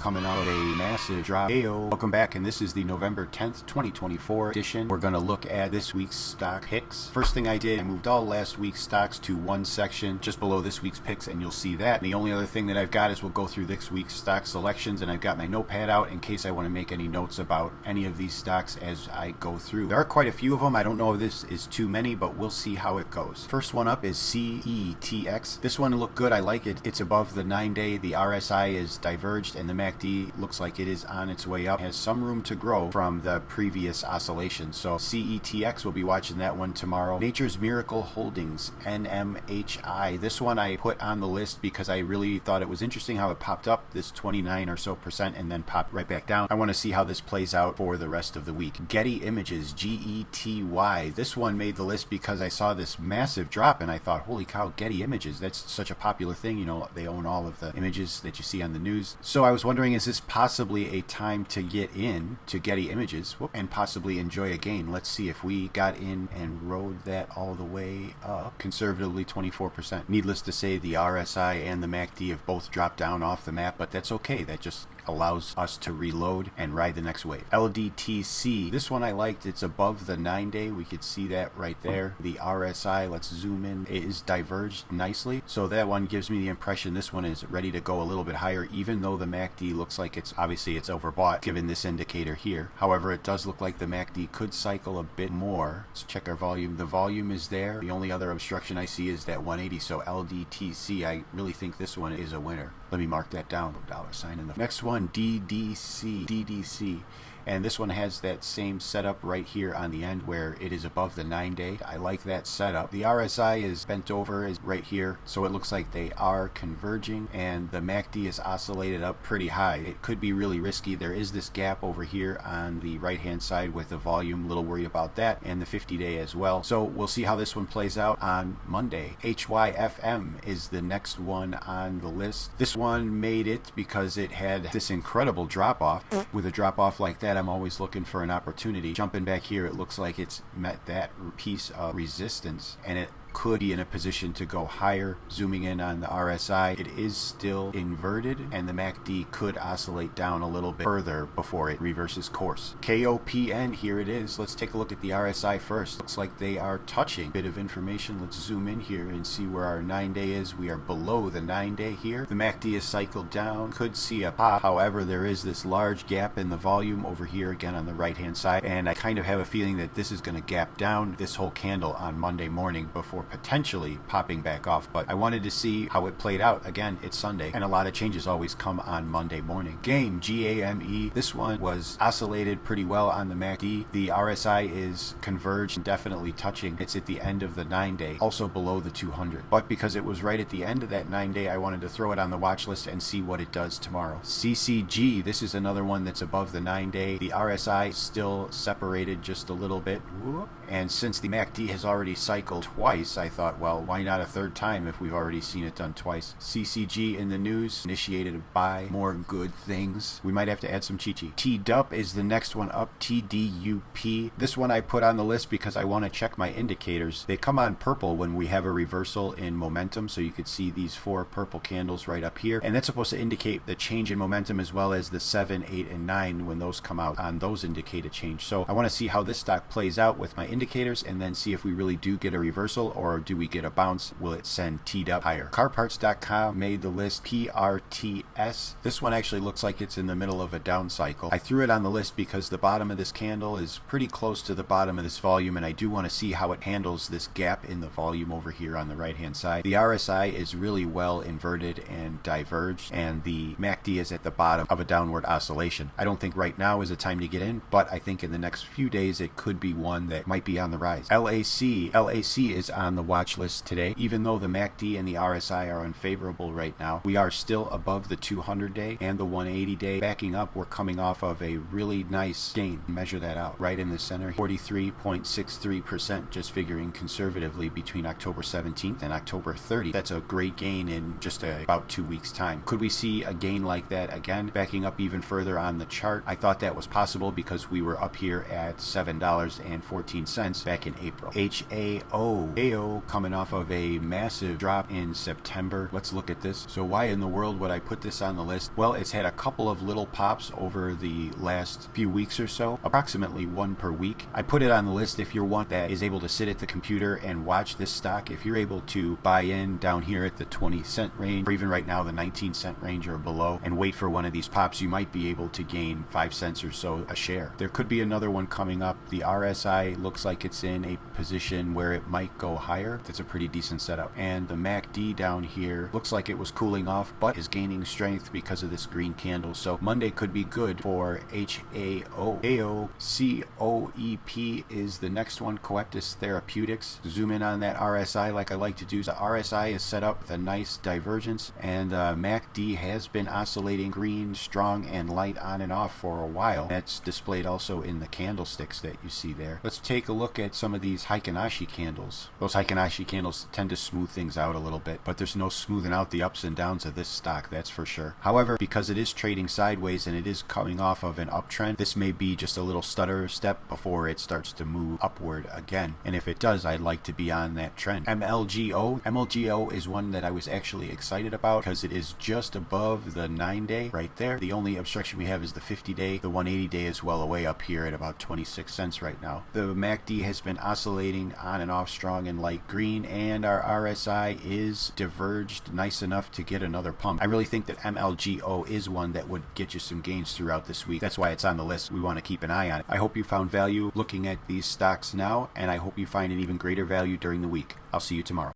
coming out of a massive drop. Heyo, welcome back, and this is the November 10th, 2024 edition. We're going to look at this week's stock picks. First thing I did, I moved all last week's stocks to one section just below this week's picks, and you'll see that. And the only other thing that I've got is we'll go through this week's stock selections, and I've got my notepad out in case I want to make any notes about any of these stocks as I go through. There are quite a few of them. I don't know if this is too many, but we'll see how it goes. First one up is CETX. This one looked good. I like it. It's above the 9-day. The RSI is diverged, and the MACD looks like it is on its way up. It has some room to grow from the previous oscillation. So CETX, we'll be watching that one tomorrow. Nature's Miracle Holdings, NMHI. This one I put on the list because I really thought it was interesting how it popped up this 29 or so percent and then popped right back down. I want to see how this plays out for the rest of the week. Getty Images, GETY. This one made the list because I saw this massive drop and I thought, holy cow, Getty Images, that's such a popular thing. You know, they own all of the images that you see on the news. So I was wondering, is this possibly a time to get in to Getty Images and possibly enjoy a gain? Let's see if we got in and rode that all the way up, conservatively 24%. Needless to say, the RSI and the MACD have both dropped down off the map, but that's okay. That just allows us to reload and ride the next wave. LDTC, this one I liked. It's above the 9-day. We could see that right there. The RSI, let's zoom in, it is diverged nicely. So that one gives me the impression this one is ready to go a little bit higher, even though the MACD looks like it's overbought given this indicator here. However, it does look like the MACD could cycle a bit more. Let's check our volume. The volume is there. The only other obstruction I see is that 180. So LDTC, I really think this one is a winner. Let me mark that down. $sign in the next one, DDC. And this one has that same setup right here on the end where it is above the 9-day. I like that setup. The RSI is bent over is right here, so it looks like they are converging, and the MACD is oscillated up pretty high. It could be really risky. There is this gap over here on the right hand side with the volume, a little worried about that, and the 50-day as well. So we'll see how this one plays out on Monday. HYFM is the next one on the list. This one made it because it had this incredible drop off. With a drop off like that, I'm always looking for an opportunity. Jumping back here, it looks like it's met that piece of resistance, and it could be in a position to go higher. Zooming in on the RSI, it is still inverted, and the MACD could oscillate down a little bit further before it reverses course. KOPN, here it is. Let's take a look at the RSI first. Looks like they are touching. Bit of information. Let's zoom in here and see where our 9-day is. We are below the 9-day here. The MACD is cycled down. Could see a pop. However, there is this large gap in the volume over here again on the right hand side, and I kind of have a feeling that this is going to gap down this whole candle on Monday morning before potentially popping back off. But I wanted to see how it played out. Again, it's Sunday, and a lot of changes always come on Monday morning. GAME, GAME, this one was oscillated pretty well on the MACD. The RSI is converged and definitely touching. It's at the end of the 9-day, also below the 200. But because it was right at the end of that 9-day, I wanted to throw it on the watch list and see what it does tomorrow. CCG, this is another one that's above the 9-day. The RSI still separated just a little bit. And since the MACD has already cycled twice, I thought, well, why not a third time if we've already seen it done twice? CCG in the news, initiated a buy, more good things. We might have to add some Chi-Chi. TDUP is the next one up, TDUP. This one I put on the list because I want to check my indicators. They come on purple when we have a reversal in momentum, so you could see these 4 purple candles right up here, and that's supposed to indicate the change in momentum as well as the 7, 8, and 9 when those come out on those indicate a change. So I want to see how this stock plays out with my indicators and then see if we really do get a reversal or do we get a bounce. Will it send TDUP higher? Carparts.com made the list. PRTS, this one actually looks like it's in the middle of a down cycle. I threw it on the list because the bottom of this candle is pretty close to the bottom of this volume, and I do want to see how it handles this gap in the volume over here on the right hand side. The RSI is really well inverted and diverged, and the MACD is at the bottom of a downward oscillation. I don't think right now is a time to get in, but I think in the next few days it could be one that might be on the rise. LAC is on the watch list today. Even though the MACD and the RSI are unfavorable right now, we are still above the 200-day and the 180-day. Backing up, we're coming off of a really nice gain. Measure that out right in the center, 43.63%, just figuring conservatively between October 17th and October 30th. That's a great gain in just about 2 weeks time. Could we see a gain like that again? Backing up even further on the chart, I thought that was possible because we were up here at $7.14 back in April. HAO AO coming off of a massive drop in September. Let's look at this. So why in the world would I put this on the list? Well, it's had a couple of little pops over the last few weeks or so, approximately one per week. I put it on the list if you're one that is able to sit at the computer and watch this stock. If you're able to buy in down here at the 20-cent range, or even right now the 19-cent range or below, and wait for one of these pops, you might be able to gain 5 cents or so a share. There could be another one coming up. The RSI looks like it's in a position where it might go higher. That's a pretty decent setup. And the MACD down here looks like it was cooling off, but is gaining strength because of this green candle. So Monday could be good for HAO. AO, COEP is the next one, Coeptis Therapeutics. Zoom in on that RSI like I like to do. The RSI is set up with a nice divergence, and MACD has been oscillating green, strong, and light on and off for a while. That's displayed also in the candlesticks that you see there. Let's take a look at some of these Heikin-Ashi candles. Those Heikin-Ashi candles tend to smooth things out a little bit, but there's no smoothing out the ups and downs of this stock, that's for sure. However, because it is trading sideways and it is coming off of an uptrend, this may be just a little stutter step before it starts to move upward again. And if it does, I'd like to be on that trend. MLGO is one that I was actually excited about because it is just above the 9-day right there. The only obstruction we have is the 50-day. The 180-day is well away up here at about 26 cents right now. The MACD has been oscillating on and off strong and light green, and our RSI is diverged nice enough to get another pump. I really think that MLGO is one that would get you some gains throughout this week. That's why it's on the list. We want to keep an eye on it. I hope you found value looking at these stocks now, and I hope you find an even greater value during the week. I'll see you tomorrow.